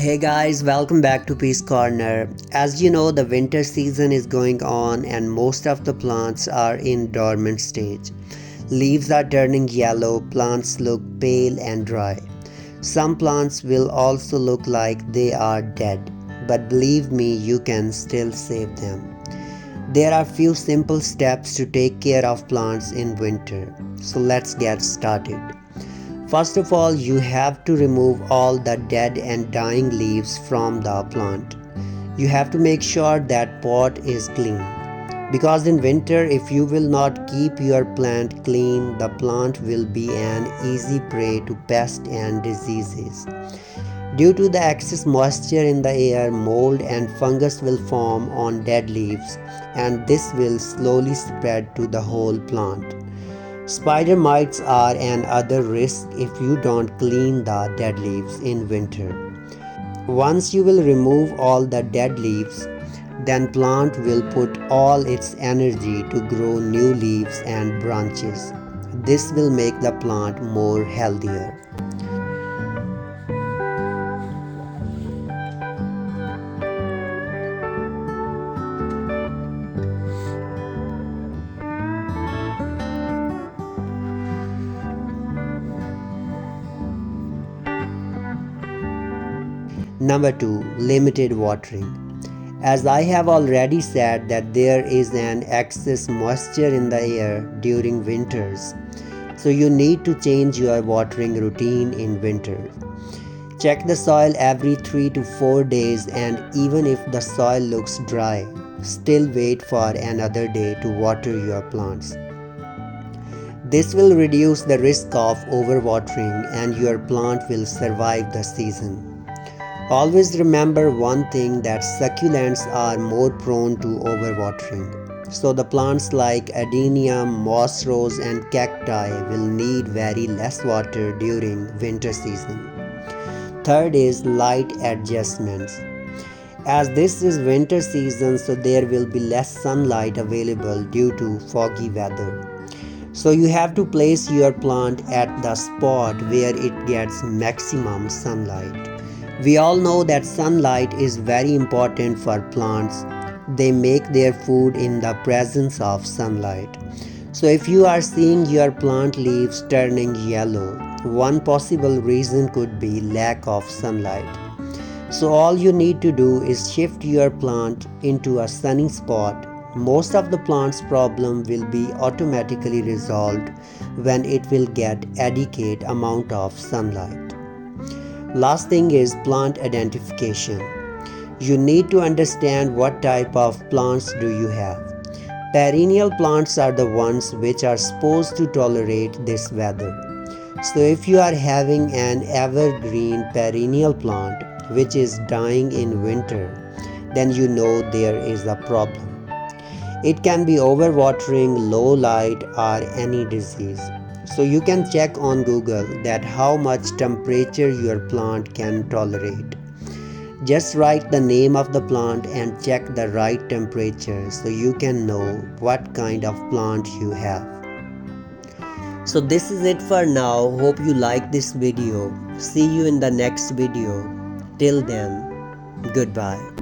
Hey guys, welcome back to Peace Corner. As you know, the winter season is going on and most of the plants are in dormant stage. Leaves are turning yellow, plants look pale and dry. Some plants will also look like they are dead, but believe me, you can still save them. There are few simple steps to take care of plants in winter. So let's get started. First of all, you have to remove all the dead and dying leaves from the plant. You have to make sure that pot is clean. Because in winter, if you will not keep your plant clean, the plant will be an easy prey to pests and diseases. Due to the excess moisture in the air, mold and fungus will form on dead leaves, and this will slowly spread to the whole plant. Spider mites are another risk if you don't clean the dead leaves in winter. Once you will remove all the dead leaves, then plant will put all its energy to grow new leaves and branches. This will make the plant more healthier. Number 2. Limited watering. As I have already said that there is an excess moisture in the air during winters, so you need to change your watering routine in winter. Check the soil every 3 to 4 days, and even if the soil looks dry, still wait for another day to water your plants. This will reduce the risk of overwatering and your plant will survive the season. Always remember one thing, that succulents are more prone to overwatering. So the plants like adenium, moss rose and cacti will need very less water during winter season. Third is light adjustments. As this is winter season, so there will be less sunlight available due to foggy weather. So you have to place your plant at the spot where it gets maximum sunlight. We all know that sunlight is very important for plants. They make their food in the presence of sunlight. So if you are seeing your plant leaves turning yellow, one possible reason could be lack of sunlight. So all you need to do is shift your plant into a sunny spot. Most of the plant's problem will be automatically resolved when it will get adequate amount of sunlight. Last thing is plant identification. You need to understand what type of plants do you have. Perennial plants are the ones which are supposed to tolerate this weather. So if you are having an evergreen perennial plant which is dying in winter, then you know there is a problem. It can be overwatering, low light or any disease. So you can check on Google that how much temperature your plant can tolerate. Just write the name of the plant and check the right temperature so you can know what kind of plant you have. So this is it for now. Hope you like this video. See you in the next video. Till then, goodbye.